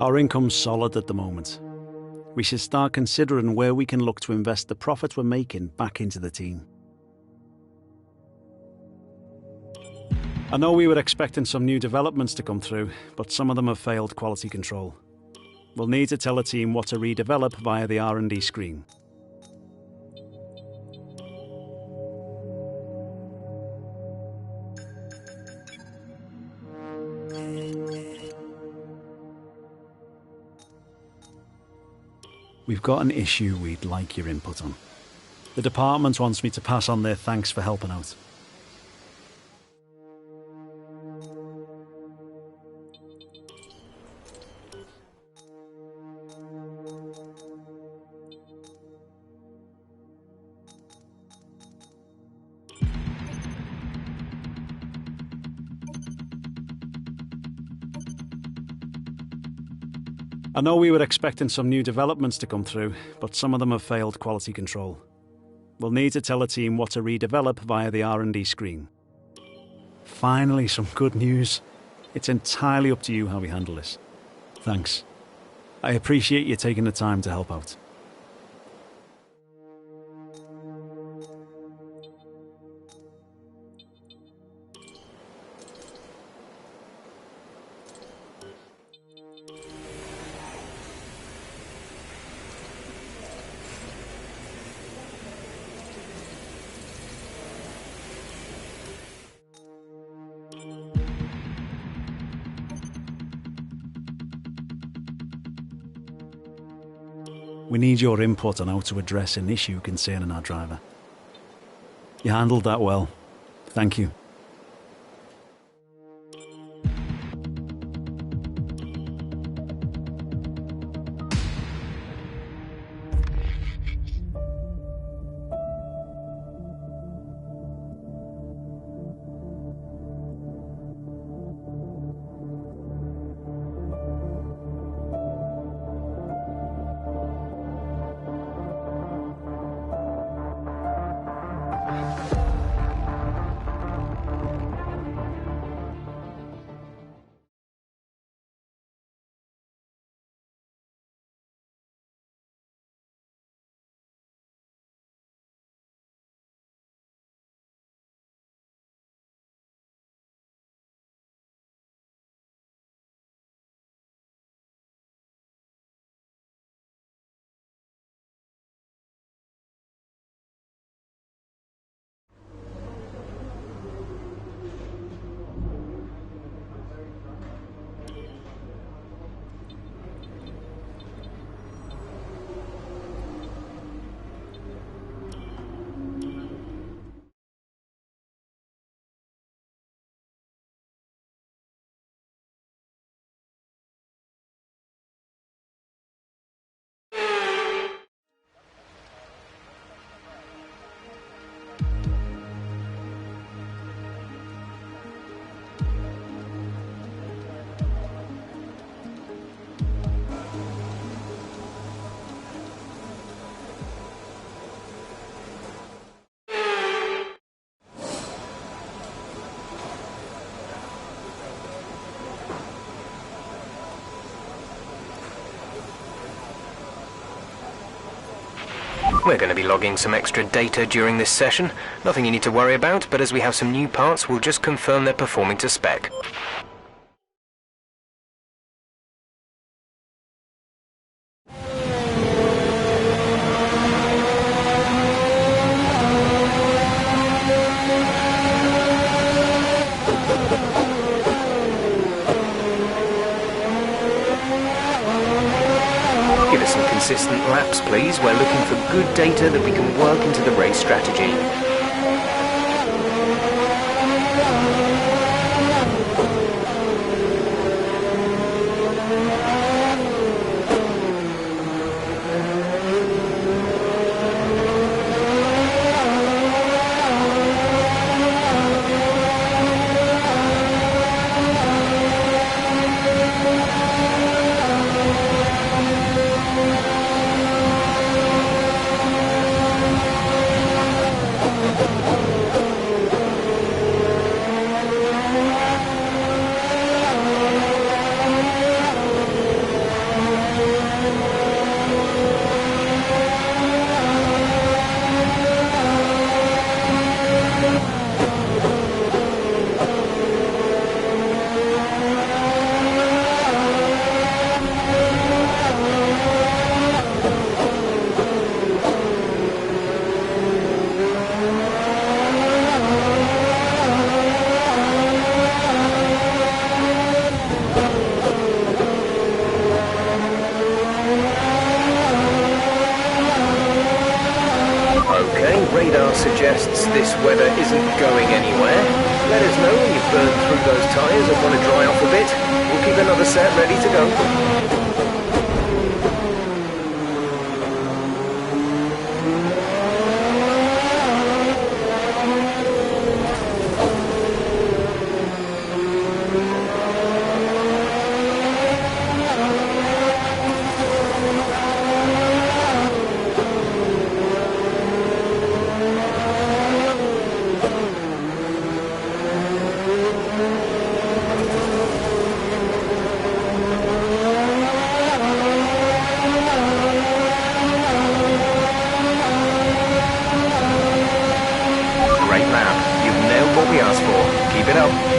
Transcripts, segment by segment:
Our income's solid at the moment. We should start considering where we can look to invest the profits we're making back into the team. I know we were expecting some new developments to come through, but some of them have failed quality control. We'll need to tell a team what to redevelop via the R&D screen. We've got an issue we'd like your input on. The department wants me to pass on their thanks for helping out. I know we were expecting some new developments to come through, but some of them have failed quality control. We'll need to tell a team what to redevelop via the R&D screen. Finally, some good news. It's entirely up to you how we handle this. Thanks. I appreciate you taking the time to help out. We need your input on how to address an issue concerning our driver. You handled that well. Thank you. We're going to be logging some extra data during this session. Nothing you need to worry about, but as we have some new parts, we'll just confirm they're performing to spec. Give us some consistent laps, please. We're looking for good data that we can work into the race strategy. this weather isn't going anywhere. Let us know when you've burned through those tyres and want to dry off a bit. We'll keep another set ready to go. What we asked for. Keep it up.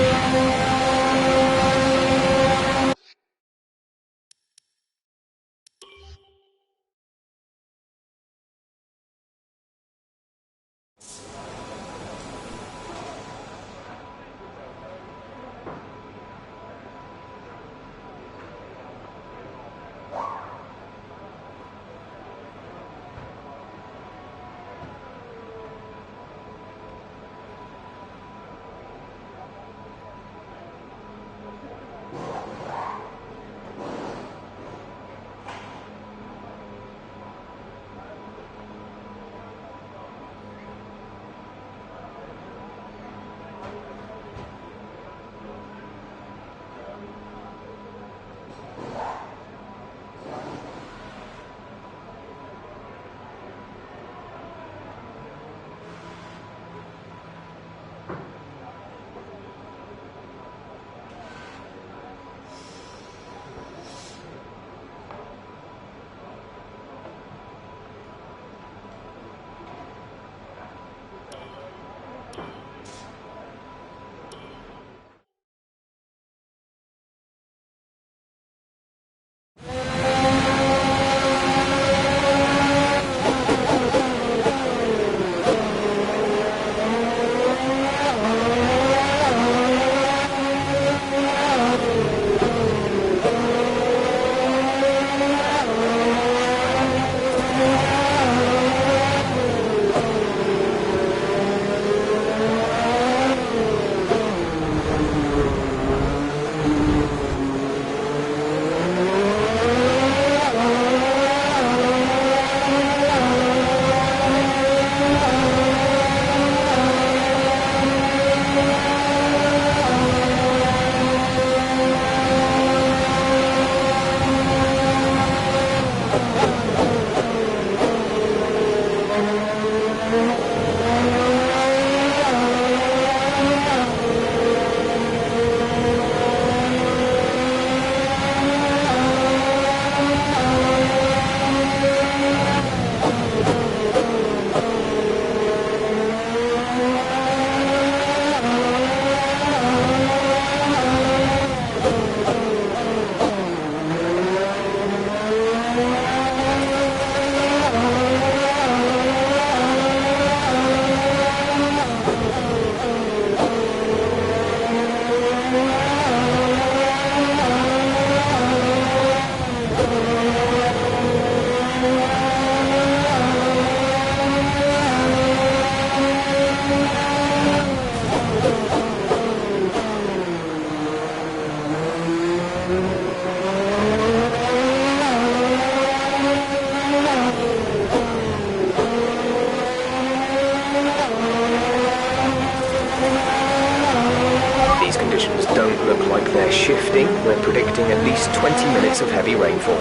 Don't look like they're shifting. We're predicting at least 20 minutes of heavy rainfall.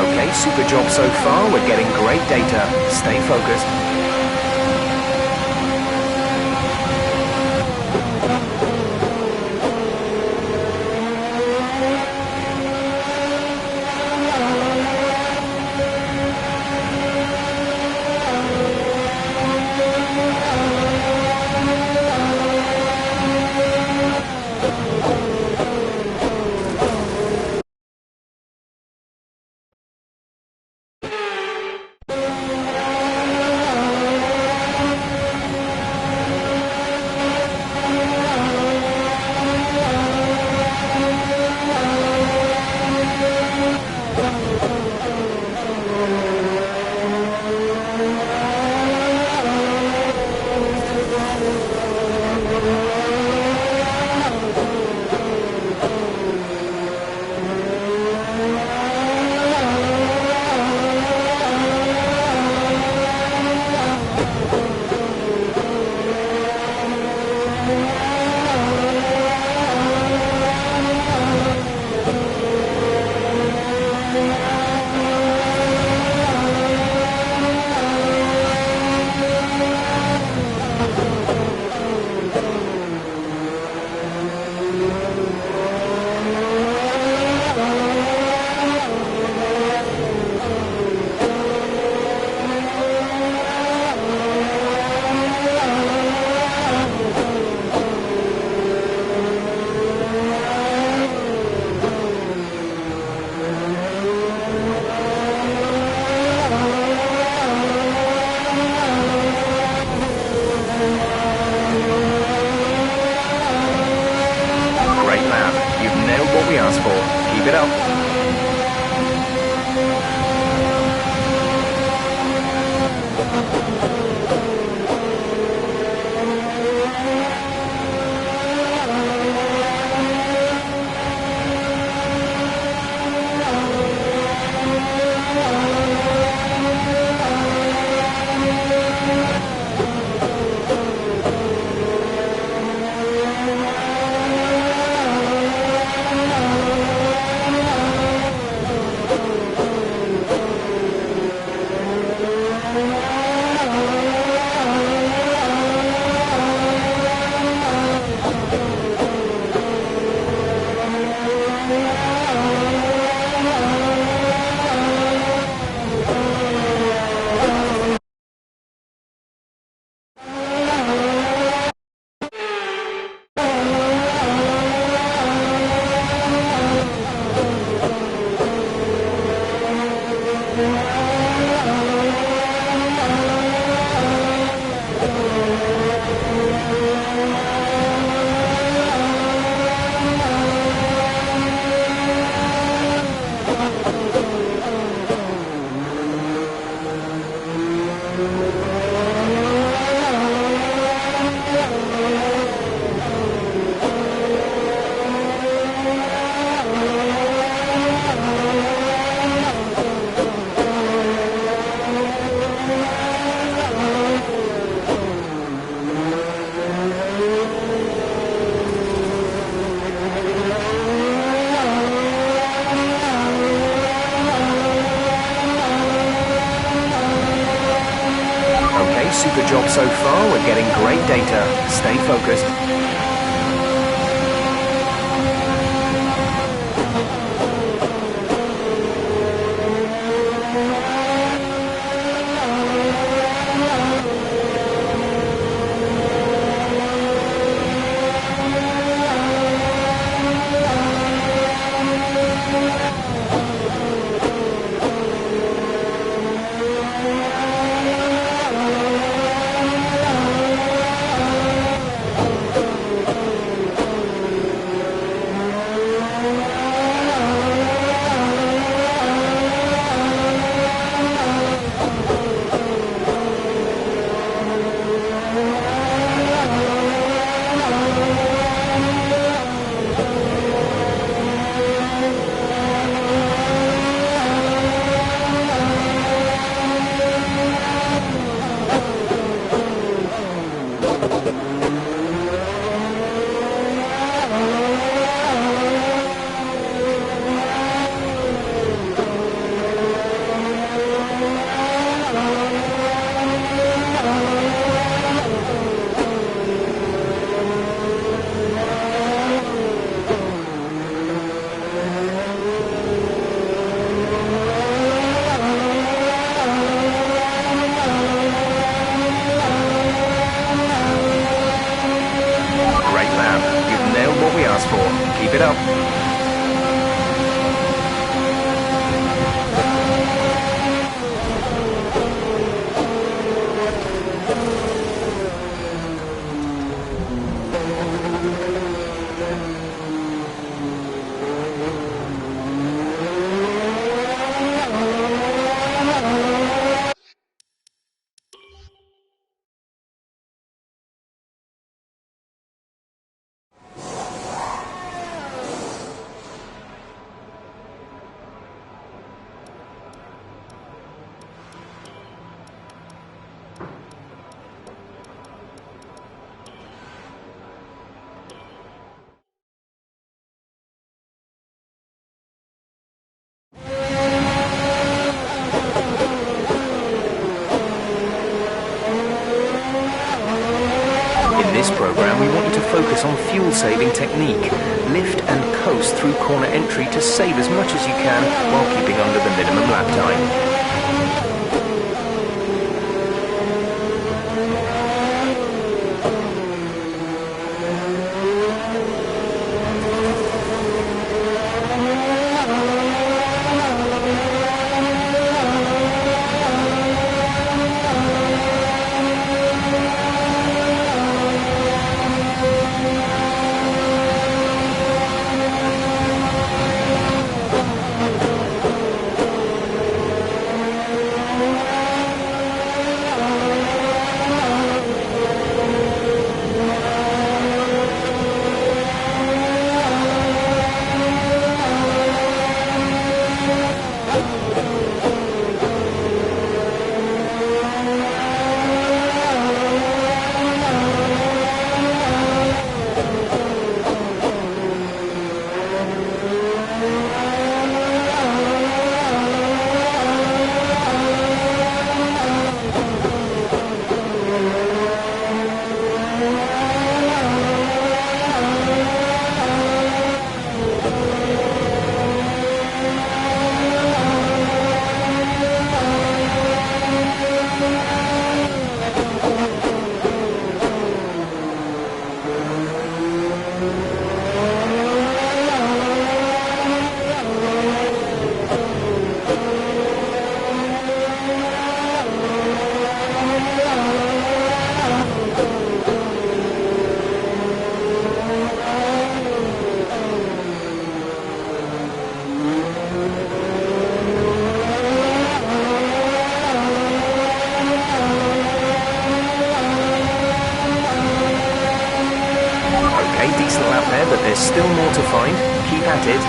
Okay, super job so far. We're getting great data. Stay focused. asked for. Keep it up. Super job so far, we're getting great data. Stay focused. Keep it up. In this program, we want you to focus on fuel-saving technique. Lift and coast through corner entry to save as much as you can while keeping under the minimum lap time. keep at it.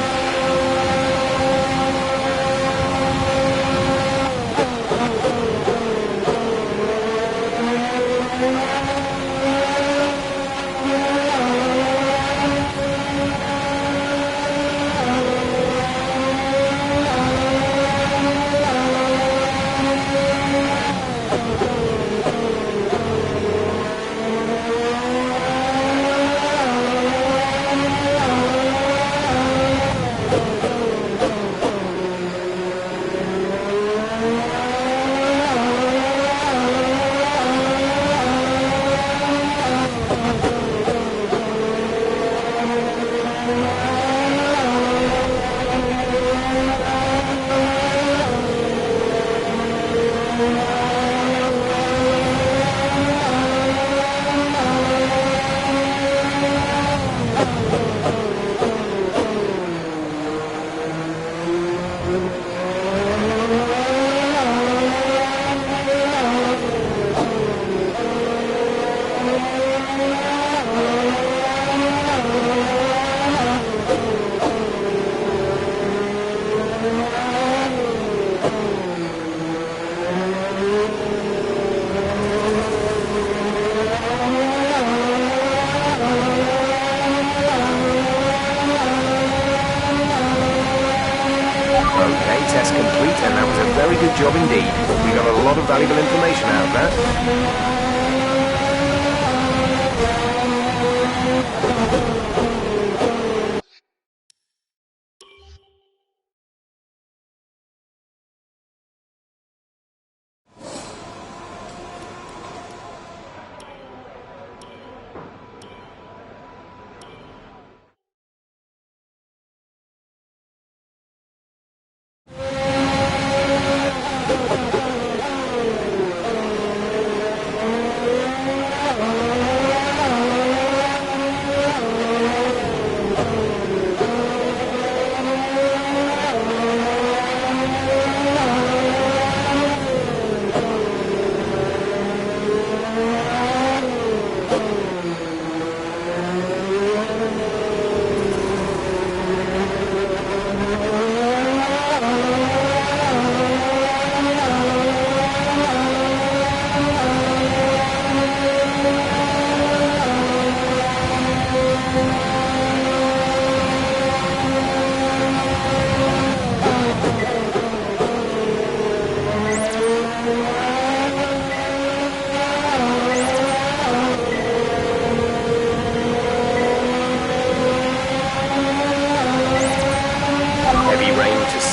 Okay, test complete, and that was a very good job indeed. We got a lot of valuable information out of that.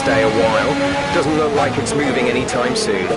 Stay a while. Doesn't look like it's moving anytime soon.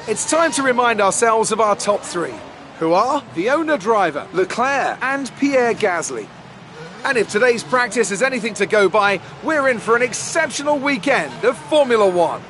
It's time to remind ourselves of our top three, who are the owner-driver, Leclerc and Pierre Gasly. And if today's practice is anything to go by, we're in for an exceptional weekend of Formula One.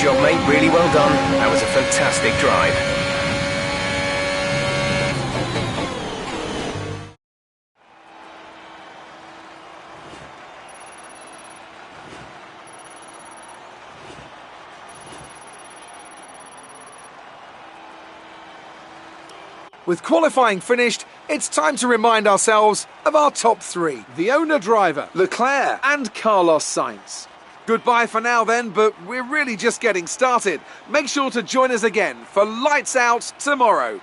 job, mate. Really well done. That was a fantastic drive. With qualifying finished, it's time to remind ourselves of our top three. The owner-driver, Leclerc and Carlos Sainz. Goodbye for now then, but we're really just getting started. Make sure to join us again for Lights Out tomorrow.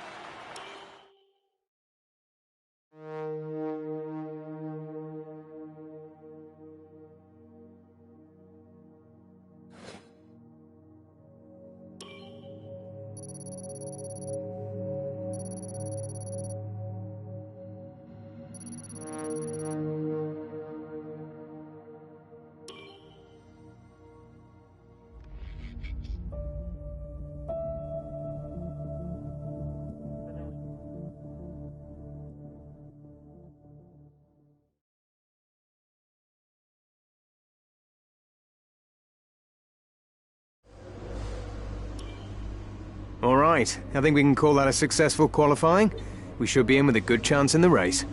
All right, I think we can call that a successful qualifying. We should be in with a good chance in the race.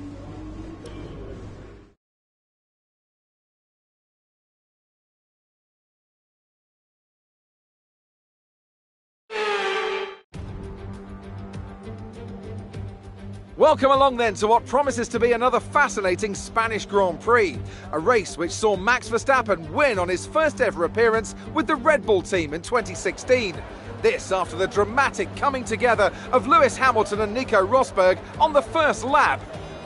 Welcome along then to what promises to be another fascinating Spanish Grand Prix. A race which saw Max Verstappen win on his first ever appearance with the Red Bull team in 2016. This after the dramatic coming together of Lewis Hamilton and Nico Rosberg on the first lap.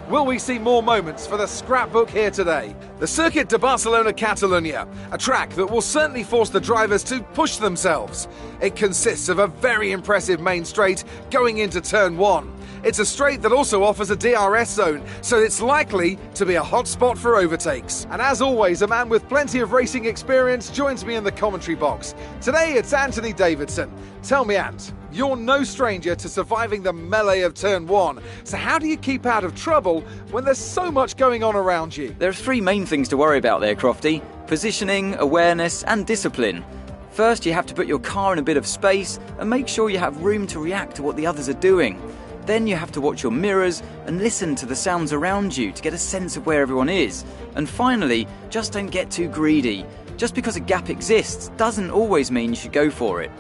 Will we see more moments for the scrapbook here today? The Circuit de Barcelona-Catalunya, a track that will certainly force the drivers to push themselves. It consists of a very impressive main straight going into turn one. It's a straight that also offers a DRS zone, so it's likely to be a hot spot for overtakes. And as always, a man with plenty of racing experience joins me in the commentary box. Today it's Anthony Davidson. Tell me, Ant, you're no stranger to surviving the melee of turn one, so how do you keep out of trouble when there's so much going on around you? There are three main things to worry about there, Crofty: positioning, awareness and discipline. First, you have to put your car in a bit of space and make sure you have room to react to what the others are doing. Then you have to watch your mirrors and listen to the sounds around you to get a sense of where everyone is. And finally, just don't get too greedy. Just because a gap exists doesn't always mean you should go for it.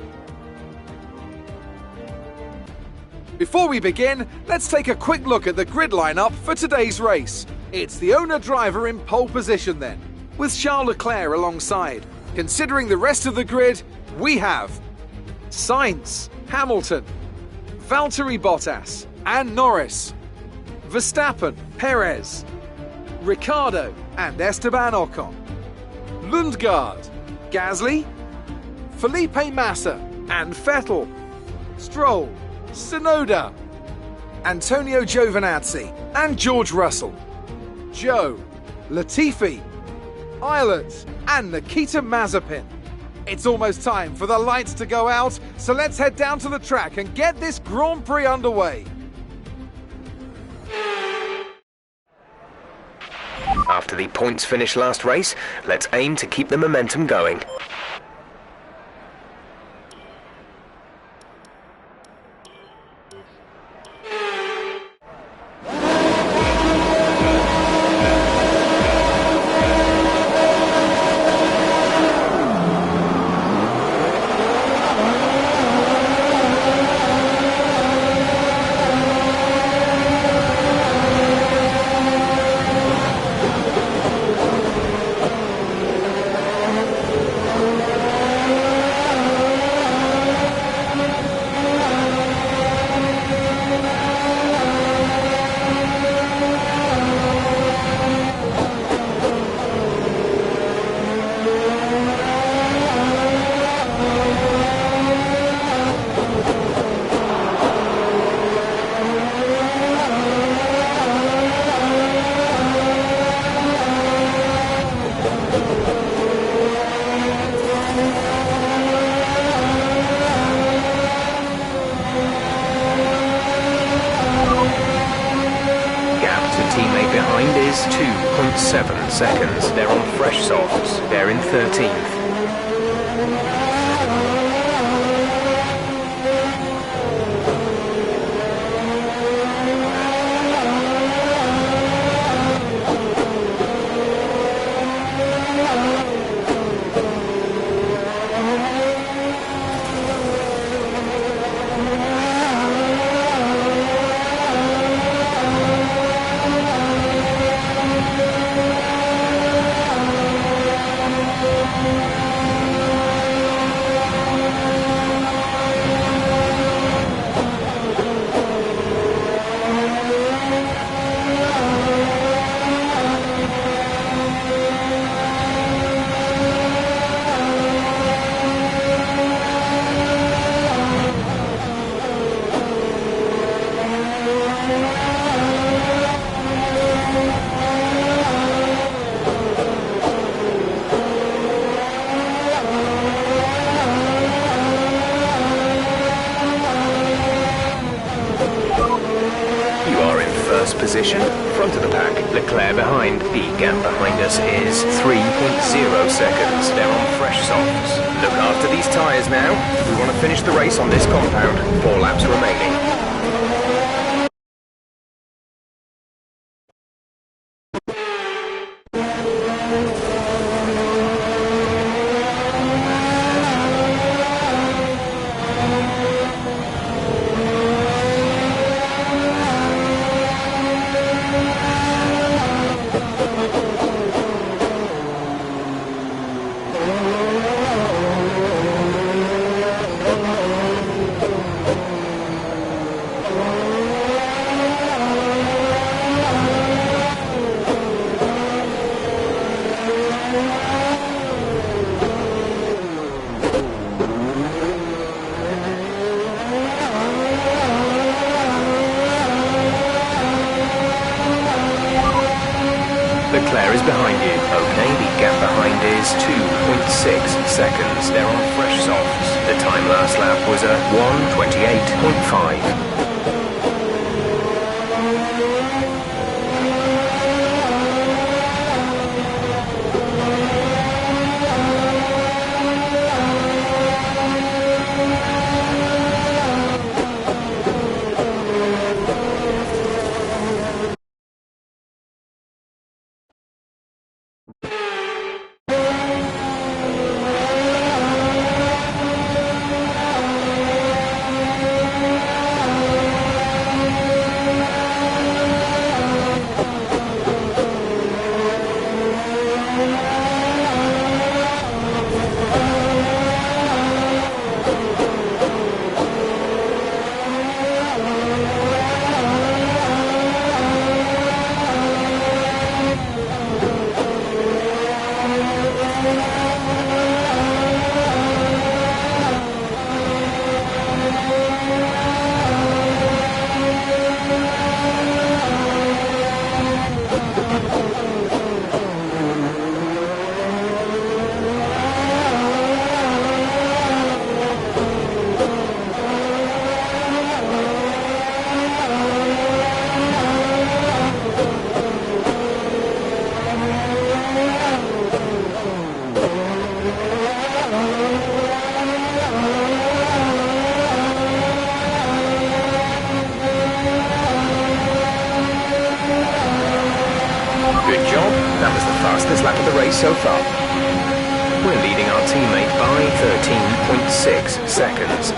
Before we begin, let's take a quick look at the grid lineup for today's race. It's the owner-driver in pole position then, with Charles Leclerc alongside. Considering the rest of the grid, we have Sainz, Hamilton, Valtteri Bottas and Norris, Verstappen, Perez, Ricciardo and Esteban Ocon, Lundgaard, Gasly, Felipe Massa and Vettel, Stroll, Tsunoda, Antonio Giovinazzi and George Russell, Joe, Latifi, Ireland and Nikita Mazepin. It's almost time for the lights to go out, so let's head down to the track and get this Grand Prix underway. After the points finish last race, let's aim to keep the momentum going. is 2.7 seconds. They're on fresh softs. They're in 13th. position, front of the pack, Leclerc behind. The gap behind us is 3.0 seconds. They're on fresh softs. Look after these tyres now. We want to finish the race on this compound. 4 laps remaining. Leclerc is behind you. Okay, the gap behind is 2.6 seconds. They're on fresh softs. The time last lap was a 1:28.5. Good job. That was the fastest lap of the race so far. We're leading our teammate by 13.6 seconds.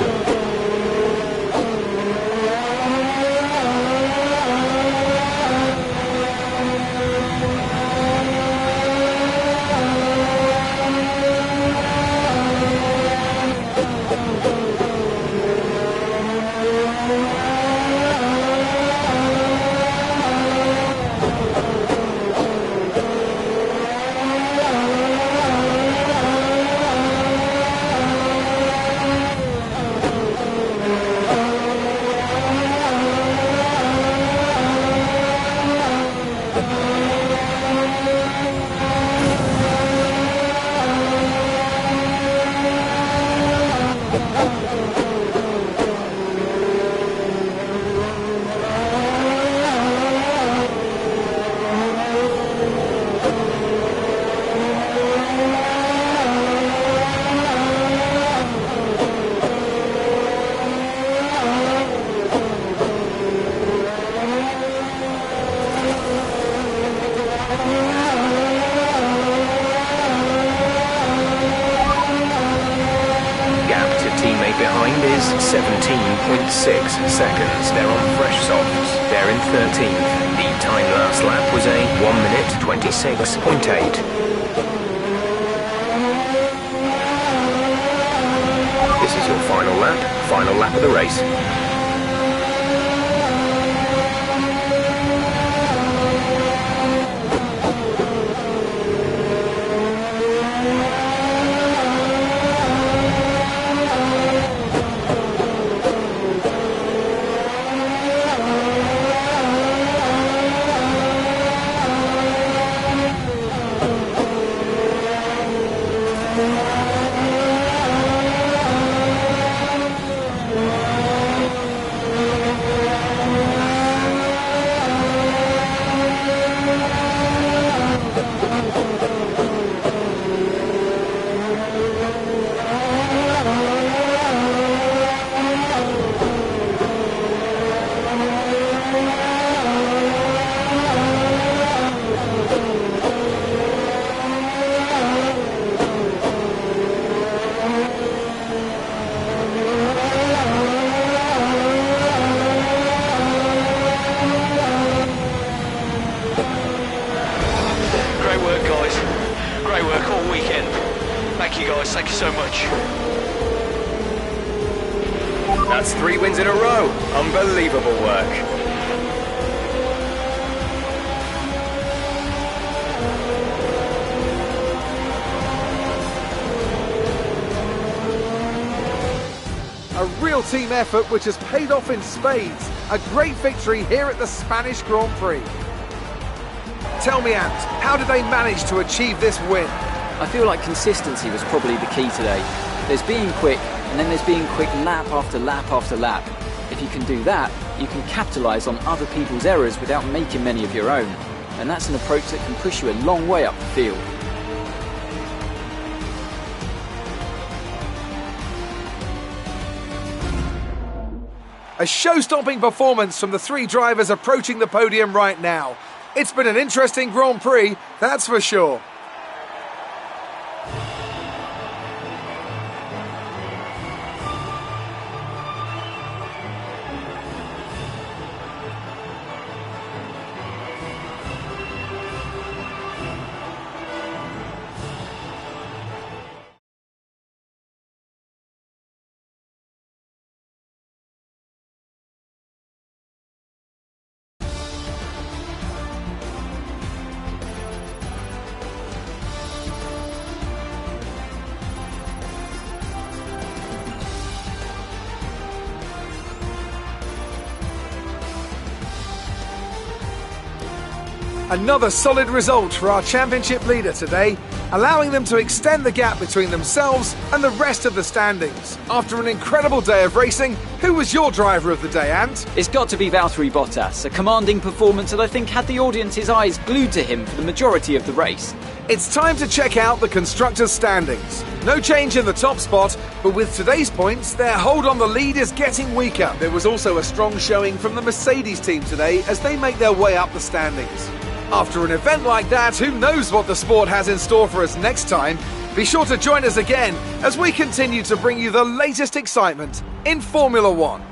Behind is 17.6 seconds. They're on fresh softs. They're in 13th. The time last lap was a 1:26.8. This is your final lap of the race. Thank you guys, thank you so much. That's 3 wins in a row. Unbelievable work. A real team effort which has paid off in spades. A great victory here at the Spanish Grand Prix. Tell me, Ant, how did they manage to achieve this win? I feel like consistency was probably the key today. There's being quick, and then there's being quick lap after lap after lap. If you can do that, you can capitalise on other people's errors without making many of your own. And that's an approach that can push you a long way up the field. A show-stopping performance from the 3 drivers approaching the podium right now. It's been an interesting Grand Prix, that's for sure. Another solid result for our championship leader today, allowing them to extend the gap between themselves and the rest of the standings. After an incredible day of racing, who was your driver of the day, Ant? It's got to be Valtteri Bottas, a commanding performance that I think had the audience's eyes glued to him for the majority of the race. It's time to check out the constructors' standings. No change in the top spot, but with today's points, their hold on the lead is getting weaker. There was also a strong showing from the Mercedes team today as they make their way up the standings. After an event like that, who knows what the sport has in store for us next time? Be sure to join us again as we continue to bring you the latest excitement in Formula One.